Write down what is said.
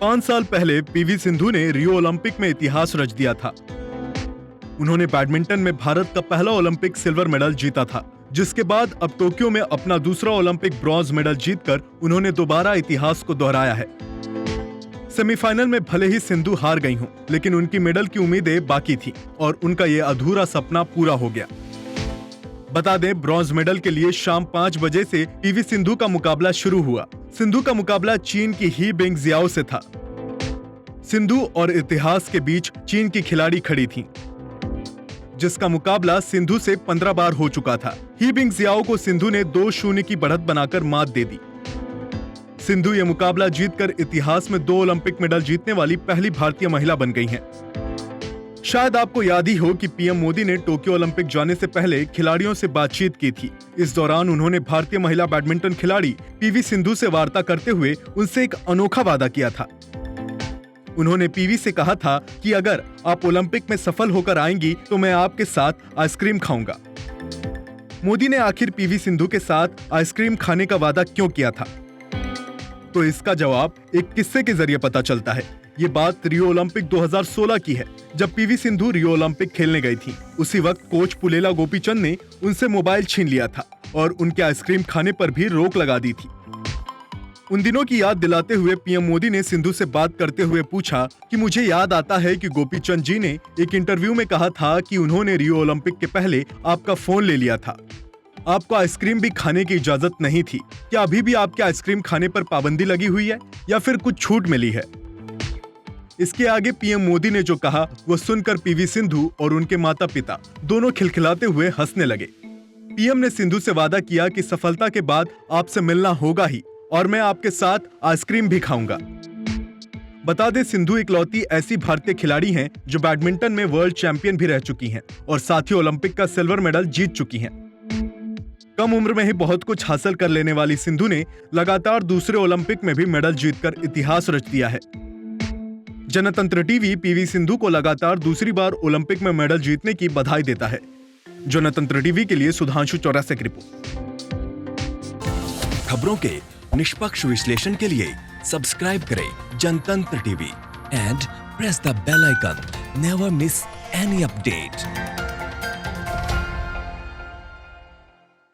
5 साल पहले पीवी सिंधु ने रियो ओलंपिक में इतिहास रच दिया था। उन्होंने बैडमिंटन में भारत का पहला ओलंपिक सिल्वर मेडल जीता था, जिसके बाद अब टोक्यो में अपना दूसरा ओलंपिक ब्रॉन्ज मेडल जीतकर उन्होंने दोबारा इतिहास को दोहराया है। सेमीफाइनल में भले ही सिंधु हार गई हों, लेकिन उनकी मेडल की उम्मीदें बाकी थी और उनका ये अधूरा सपना पूरा हो गया। बता दें, ब्रॉन्ज मेडल के लिए शाम 5 बजे से पीवी सिंधु का मुकाबला शुरू हुआ। सिंधु का मुकाबला चीन की ही बिंगजियाओ से था। सिंधु और इतिहास के बीच चीन की खिलाड़ी खड़ी थीं, जिसका मुकाबला सिंधु से 15 बार हो चुका था। ही बिंगजियाओ को सिंधु ने 2-0 की बढ़त बनाकर मात दे दी। सिंधु ये मुकाबला जीतकर इतिहास में 2 ओलंपिक मेडल जीतने वाली पहली भारतीय महिला बन गई हैं। शायद आपको याद ही हो कि पीएम मोदी ने टोक्यो ओलंपिक जाने से पहले खिलाड़ियों से बातचीत की थी। इस दौरान उन्होंने भारतीय महिला बैडमिंटन खिलाड़ी पीवी सिंधु से वार्ता करते हुए उनसे एक अनोखा वादा किया था। उन्होंने पीवी से कहा था कि अगर आप ओलंपिक में सफल होकर आएंगी तो मैं आपके साथ आइसक्रीम खाऊंगा। मोदी ने आखिर पीवी सिंधु के साथ आइसक्रीम खाने का वादा क्यों किया था? तो इसका जवाब एक किस्से के जरिए पता चलता है। ये बात रियो ओलंपिक 2016 की है, जब पीवी सिंधु रियो ओलंपिक खेलने गई थी। उसी वक्त कोच पुलेला गोपीचंद ने उनसे मोबाइल छीन लिया था और उनके आइसक्रीम खाने पर भी रोक लगा दी थी। उन दिनों की याद दिलाते हुए पीएम मोदी ने सिंधु से बात करते हुए पूछा कि मुझे याद आता है कि गोपीचंद जी ने एक इंटरव्यू में कहा था कि उन्होंने रियो ओलंपिक के पहले आपका फोन ले लिया था। आपको आइसक्रीम भी खाने की इजाजत नहीं थी। क्या अभी भी आपके आइसक्रीम खाने पर पाबंदी लगी हुई है या फिर कुछ छूट मिली है? इसके आगे पीएम मोदी ने जो कहा वो सुनकर पीवी सिंधु और उनके माता पिता दोनों खिलखिलाते हुए हंसने लगे। पीएम ने सिंधु से वादा किया कि सफलता के बाद आपसे मिलना होगा ही और मैं आपके साथ आइसक्रीम भी खाऊंगा। बता दें, सिंधु इकलौती ऐसी भारतीय खिलाड़ी हैं जो बैडमिंटन में वर्ल्ड चैंपियन भी रह चुकी हैं और साथ ही ओलंपिक का सिल्वर मेडल जीत चुकी हैं। कम उम्र में ही बहुत कुछ हासिल कर लेने वाली सिंधु ने लगातार दूसरे ओलंपिक में भी मेडल जीतकर इतिहास रच दिया है। जनतंत्र टीवी पीवी सिंधु को लगातार दूसरी बार ओलंपिक में मेडल जीतने की बधाई देता है। जनतंत्र टीवी के लिए सुधांशु चौरसिया की रिपोर्ट। खबरों के निष्पक्ष विश्लेषण के लिए सब्सक्राइब करें Jantantra TV and press the bell icon. Never miss any update.